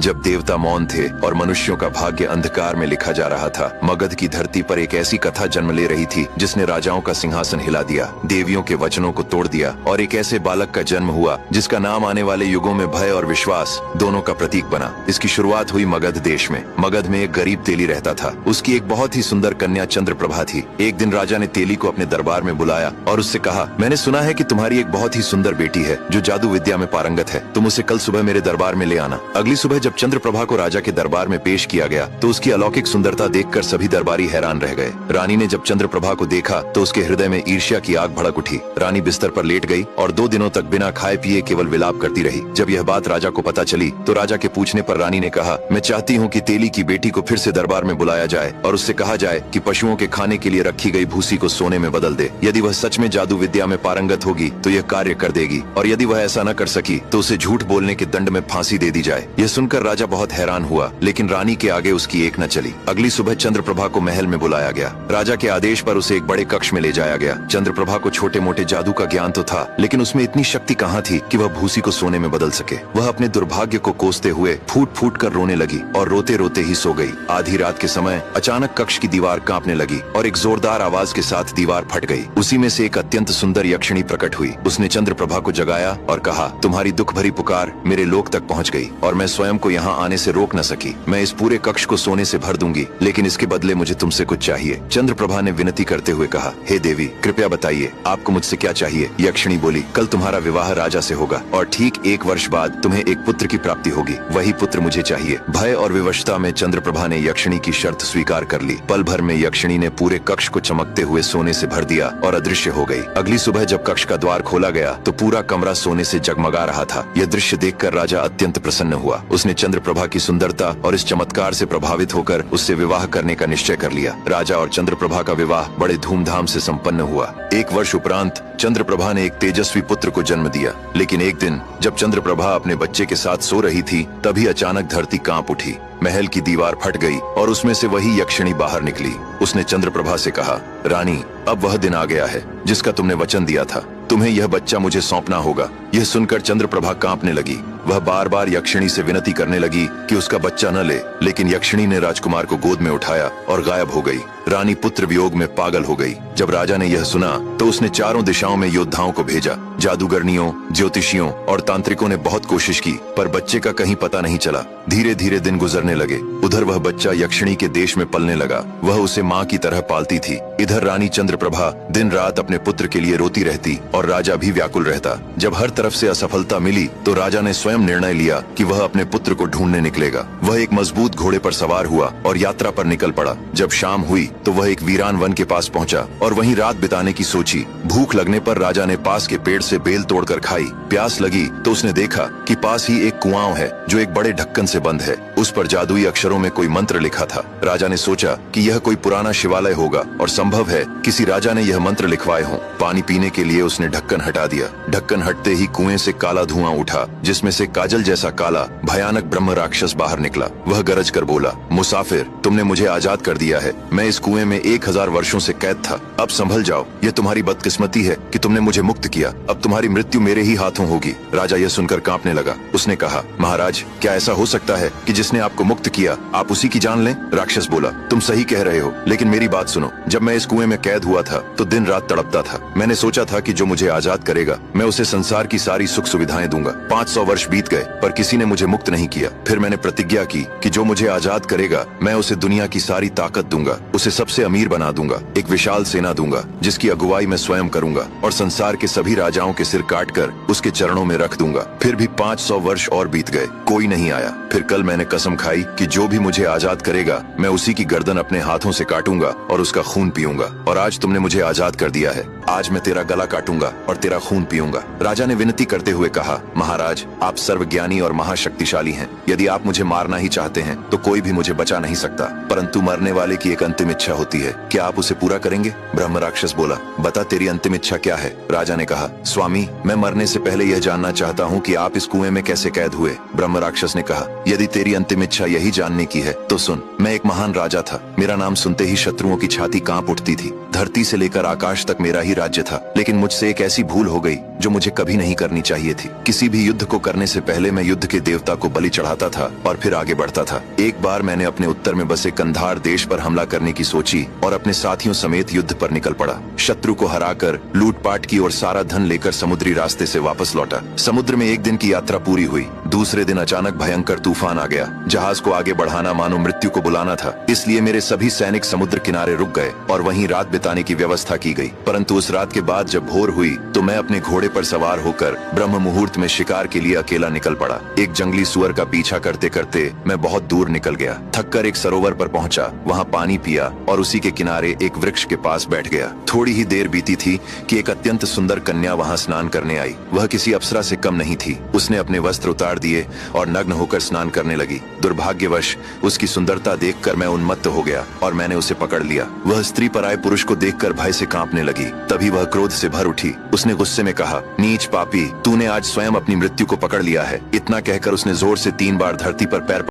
जब देवता मौन थे और मनुष्यों का भाग्य अंधकार में लिखा जा रहा था, मगध की धरती पर एक ऐसी कथा जन्म ले रही थी जिसने राजाओं का सिंहासन हिला दिया, देवियों के वचनों को तोड़ दिया और एक ऐसे बालक का जन्म हुआ जिसका नाम आने वाले युगों में भय और विश्वास दोनों का प्रतीक बना। इसकी शुरुआत हुई मगध देश में। मगध में एक गरीब तेली रहता था। उसकी एक बहुत ही सुंदर कन्या चंद्रप्रभा थी। एक दिन राजा ने तेली को अपने दरबार में बुलाया और उससे कहा, मैंने सुना है कि तुम्हारी एक बहुत ही सुंदर बेटी है जो जादू विद्या में पारंगत है। तुम उसे कल सुबह मेरे दरबार में ले आना। अगली सुबह जब चंद्रप्रभा को राजा के दरबार में पेश किया गया तो उसकी अलौकिक सुंदरता देखकर सभी दरबारी हैरान रह गए। रानी ने जब चंद्रप्रभा को देखा तो उसके हृदय में ईर्ष्या की आग भड़क उठी। रानी बिस्तर पर लेट गई और 2 दिनों तक बिना खाए पिए केवल विलाप करती रही। जब यह बात राजा को पता चली तो राजा के पूछने पर रानी ने कहा, मैं चाहती हूँ कि तेली की बेटी को फिर से दरबार में बुलाया जाए और उससे कहा जाए कि पशुओं के खाने के लिए रखी गई भूसी को सोने में बदल दे। यदि वह सच में जादू विद्या में पारंगत होगी तो यह कार्य कर देगी और यदि वह ऐसा न कर सकी तो उसे झूठ बोलने के दंड में फांसी दे दी जाए। यह सुनकर राजा बहुत हैरान हुआ, लेकिन रानी के आगे उसकी एक न चली। अगली सुबह चंद्रप्रभा को महल में बुलाया गया। राजा के आदेश पर उसे एक बड़े कक्ष में ले जाया गया। चंद्रप्रभा को छोटे मोटे जादू का ज्ञान तो था, लेकिन उसमें इतनी शक्ति कहाँ थी कि वह भूसी को सोने में बदल सके। वह अपने दुर्भाग्य को कोसते हुए फूट फूट कर रोने लगी और रोते रोते ही सो गई। आधी रात के समय अचानक कक्ष की दीवार कांपने लगी और एक जोरदार आवाज के साथ दीवार फट गई। उसी में से एक अत्यंत सुंदर यक्षिणी प्रकट हुई। उसने चंद्रप्रभा को जगाया और कहा, तुम्हारी दुख भरी पुकार मेरे लोक तक पहुंच गई और मैं स्वयं को यहाँ आने से रोक न सकी। मैं इस पूरे कक्ष को सोने से भर दूंगी, लेकिन इसके बदले मुझे तुमसे कुछ चाहिए। चंद्रप्रभा ने विनती करते हुए कहा, हे देवी, कृपया बताइए आपको मुझसे क्या चाहिए। यक्षिणी बोली, कल तुम्हारा विवाह राजा से होगा और ठीक 1 वर्ष बाद तुम्हें एक पुत्र की प्राप्ति होगी। वही पुत्र मुझे चाहिए। भय और विवशता में चंद्रप्रभा ने यक्षिणी की शर्त स्वीकार कर ली। पल भर में यक्षिणी ने पूरे कक्ष को चमकते हुए सोने से भर दिया और अदृश्य हो गई। अगली सुबह जब कक्ष का द्वार खोला गया तो पूरा कमरा सोने से जगमगा रहा था। यह दृश्य देखकर राजा अत्यंत प्रसन्न हुआ। उसने चंद्रप्रभा की सुंदरता और इस चमत्कार से प्रभावित होकर उससे विवाह करने का निश्चय कर लिया। राजा और चंद्रप्रभा का विवाह बड़े धूमधाम से संपन्न हुआ। 1 वर्ष उपरांत चंद्रप्रभा ने एक तेजस्वी पुत्र को जन्म दिया। लेकिन एक दिन जब चंद्रप्रभा अपने बच्चे के साथ सो रही थी तभी अचानक धरती कांप उठी। महल की दीवार फट गई और उसमें से वही यक्षिणी बाहर निकली। उसने चंद्रप्रभा से कहा, रानी, अब वह दिन आ गया है जिसका तुमने वचन दिया था। तुम्हें यह बच्चा मुझे सौंपना होगा। यह सुनकर चंद्रप्रभा कांपने लगी। वह बार बार यक्षिणी से विनती करने लगी कि उसका बच्चा न ले, लेकिन यक्षिणी ने राजकुमार को गोद में उठाया और गायब हो गई। रानी पुत्र वियोग में पागल हो गई। जब राजा ने यह सुना तो उसने चारों दिशाओं में योद्धाओं को भेजा। जादूगरनियों, ज्योतिषियों और तांत्रिकों ने बहुत कोशिश की, पर बच्चे का कहीं पता नहीं चला। धीरे धीरे दिन गुजरने लगे। उधर वह बच्चा यक्षिणी के देश में पलने लगा। वह उसे माँ की तरह पालती थी। इधर रानी चंद्रप्रभा दिन रात अपने पुत्र के लिए रोती रहती और राजा भी व्याकुल रहता। जब हर तरफ से असफलता मिली तो राजा ने स्वयं निर्णय लिया कि वह अपने पुत्र को ढूंढने निकलेगा। वह एक मजबूत घोड़े पर सवार हुआ और यात्रा पर निकल पड़ा। जब शाम हुई तो वह एक वीरान वन के पास पहुंचा और वहीं रात बिताने की सोची। भूख लगने पर राजा ने पास के पेड़ से बेल तोड़कर खाई। प्यास लगी तो उसने देखा कि पास ही एक कुआं है जो एक बड़े ढक्कन से बंद है। उस पर जादुई अक्षरों में कोई मंत्र लिखा था। राजा ने सोचा कि यह कोई पुराना शिवालय होगा और संभव है किसी राजा ने यह मंत्र लिखवाए हों। पानी पीने के लिए उसने ढक्कन हटा दिया। ढक्कन हटते ही कुएं से काला धुआं उठा, जिसमें से काजल जैसा काला भयानक ब्रह्म राक्षस बाहर निकला। वह गरज कर बोला, मुसाफिर, तुमने मुझे आजाद कर दिया है। मैं इस कुएं में 1000 वर्षों से कैद था। अब संभल जाओ। यह तुम्हारी बदकिस्मती है कि तुमने मुझे मुक्त किया। अब तुम्हारी मृत्यु मेरे ही हाथों होगी। राजा यह सुनकर कांपने लगा। उसने कहा, महाराज, क्या ऐसा हो सकता है कि जिसने आपको मुक्त किया आप उसी की जान लें? राक्षस बोला, तुम सही कह रहे हो, लेकिन मेरी बात सुनो। जब मैं इस कुएं में कैद हुआ था तो दिन रात तड़पता था। मैंने सोचा था कि जो मुझे आजाद करेगा मैं उसे संसार की सारी सुख सुविधाएं दूंगा। 500 वर्ष बीत गए पर किसी ने मुझे मुक्त नहीं किया। फिर मैंने प्रतिज्ञा की कि जो मुझे आजाद करेगा मैं उसे दुनिया की सारी ताकत दूंगा, उसे सबसे अमीर बना दूंगा, एक विशाल सेना दूंगा जिसकी अगुवाई मैं स्वयं करूंगा और संसार के सभी राजाओं के सिर काटकर उसके चरणों में रख दूंगा। फिर भी 500 वर्ष और बीत गए, कोई नहीं आया। फिर कल मैंने कसम खाई कि जो भी मुझे आजाद करेगा मैं उसी की गर्दन अपने हाथों से काटूंगा और उसका खून पीऊंगा। और आज तुमने मुझे आजाद कर दिया है। आज मैं तेरा गला काटूंगा और तेरा खून पीऊंगा। राजा ने विनती करते हुए कहा, महाराज, आप सर्वज्ञानी और महाशक्तिशाली हैं। यदि आप मुझे मारना ही चाहते हैं तो कोई भी मुझे बचा नहीं सकता, परंतु मरने वाले की एक अंतिम इच्छा होती है। क्या आप उसे पूरा करेंगे? ब्रह्म राक्षस बोला, बता तेरी अंतिम इच्छा क्या है? राजा ने कहा, स्वामी, मैं मरने से पहले यह जानना चाहता हूँ कि आप इस कुएं में कैसे कैद हुए। ब्रह्म राक्षस ने कहा, यदि तेरी अंतिम इच्छा यही जानने की है तो सुन। मैं एक महान राजा था। मेरा नाम सुनते ही शत्रुओं की छाती कांप उठती थी। धरती से लेकर आकाश तक मेरा ही राज्य था, लेकिन मुझसे एक ऐसी भूल हो गई जो मुझे कभी नहीं करनी चाहिए थी। किसी भी युद्ध को करने से पहले मैं युद्ध के देवता को बलि चढ़ाता था और फिर आगे बढ़ता था। एक बार मैंने अपने उत्तर में बसे कंधार देश पर हमला करने की सोची और अपने साथियों समेत युद्ध पर निकल पड़ा। शत्रु को हराकर लूटपाट की और सारा धन लेकर समुद्री रास्ते से वापस लौटा। समुद्र में एक दिन की यात्रा पूरी हुई। दूसरे दिन अचानक भयंकर तूफान आ गया। जहाज को आगे बढ़ाना मानो मृत्यु को बुलाना था, इसलिए मेरे सभी सैनिक समुद्र किनारे रुक गए और वहीं रात बिताने की व्यवस्था की गई। परंतु उस रात के बाद जब भोर हुई तो मैं अपने घोड़े पर सवार होकर ब्रह्म मुहूर्त में शिकार के लिए अकेला निकल पड़ा। एक जंगली सुअर का पीछा करते करते मैं बहुत दूर निकल गया। थककर एक सरोवर पर पहुंचा, वहां पानी पिया और उसी के किनारे एक वृक्ष के पास बैठ गया। थोड़ी ही देर बीती थी कि एक अत्यंत सुंदर कन्या वहां स्नान करने आई। वह किसी अप्सरा से कम नहीं थी। उसने अपने वस्त्र उतार दिए और नग्न होकर स्नान करने लगी। दुर्भाग्यवश उसकी सुंदरता देखकर मैं उन्मत्त हो गया और मैंने उसे पकड़ लिया। वह स्त्री पर आए पुरुष को देखकर भय से कांपने लगी। तभी वह क्रोध से भर उठी। उसने गुस्से में कहा, नीच पापी, तूने आज स्वयं अपनी मृत्यु को पकड़ लिया है। इतना कहकर उसने जोर से 3 बार धरती पर पैर